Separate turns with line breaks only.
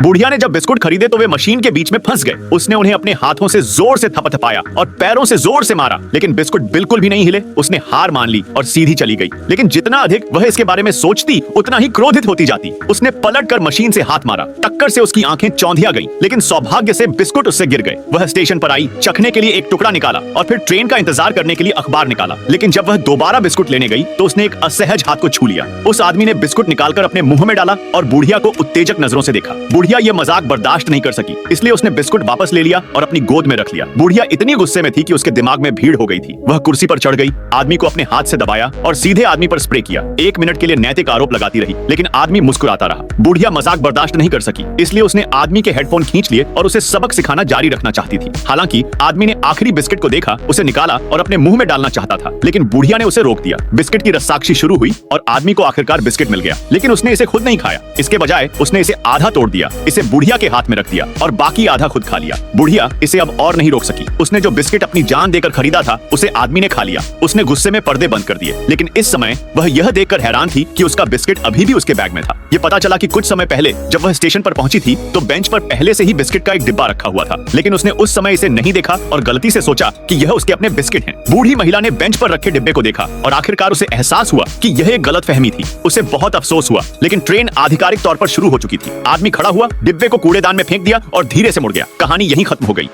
बुढ़िया ने जब बिस्कुट खरीदे तो वे मशीन के बीच में फंस गए। उसने उन्हें अपने हाथों से जोर से थपथपाया और पैरों से जोर से मारा, लेकिन बिस्कुट बिल्कुल भी नहीं हिले। उसने हार मान ली और सीधी चली गई। लेकिन जितना अधिक वह इसके बारे में सोचती, उतना ही क्रोधित होती जाती। उसने पलटकर मशीन से हाथ मारा। टक्कर से उसकी आंखें चौंधिया गईं, लेकिन सौभाग्य से बिस्कुट उससे गिर गए। वह स्टेशन पर आई, चखने के लिए एक टुकड़ा निकाला और फिर ट्रेन का इंतजार करने के लिए अखबार निकाला। लेकिन जब वह दोबारा बिस्कुट लेने गई तो उसने एक असहज हाथ को छू लिया। उस आदमी ने बिस्कुट निकालकर अपने मुंह में डाला और बुढ़िया को उत्तेजक नजरों से देखा। बुढ़िया ये मजाक बर्दाश्त नहीं कर सकी, इसलिए उसने बिस्कुट वापस ले लिया और अपनी गोद में रख लिया। बुढ़िया इतनी गुस्से में थी कि उसके दिमाग में भीड़ हो गई थी। वह कुर्सी पर चढ़ गई, आदमी को अपने हाथ से दबाया और सीधे आदमी पर स्प्रे किया। 1 मिनट के लिए नैतिक आरोप लगाती रही, लेकिन आदमी मुस्कुराता रहा। बुढ़िया मजाक बर्दाश्त नहीं कर सकी, इसलिए उसने आदमी के हेडफोन खींच लिए और उसे सबक सिखाना जारी रखना चाहती थी। हालांकि आदमी ने आखिरी बिस्किट को देखा, उसे निकाला और अपने मुंह में डालना चाहता था, लेकिन बुढ़िया ने उसे रोक दिया। बिस्किट की रस्साकशी शुरू हुई और आदमी को आखिरकार बिस्किट मिल गया, लेकिन उसने इसे खुद नहीं खाया। इसके बजाय उसने इसे आधा तोड़ दिया, इसे बुढ़िया के हाथ में रख दिया और बाकी आधा खुद खा लिया। बुढ़िया इसे अब और नहीं रोक सकी। उसने जो बिस्किट अपनी जान देकर खरीदा था, उसे आदमी ने खा लिया। उसने गुस्से में पर्दे बंद कर दिए, लेकिन इस समय वह यह देखकर हैरान थी कि उसका बिस्किट अभी भी उसके बैग में था। ये पता चला कि कुछ समय पहले जब वह स्टेशन पर पहुंची थी तो बेंच पर पहले से ही बिस्किट का एक डिब्बा रखा हुआ था, लेकिन उसने उस समय इसे नहीं देखा और गलती से सोचा कि यह उसके अपने बिस्किट हैं। बूढ़ी महिला ने बेंच पर रखे डिब्बे को देखा और आखिरकार उसे एहसास हुआ कि यह एक गलतफहमी थी। उसे बहुत अफसोस हुआ, लेकिन ट्रेन आधिकारिक तौर पर शुरू हो चुकी थी। आदमी खड़ा हुआ, डिब्बे को कूड़ेदान में फेंक दिया और धीरे से मुड़ गया। कहानी यहीं खत्म हो गई।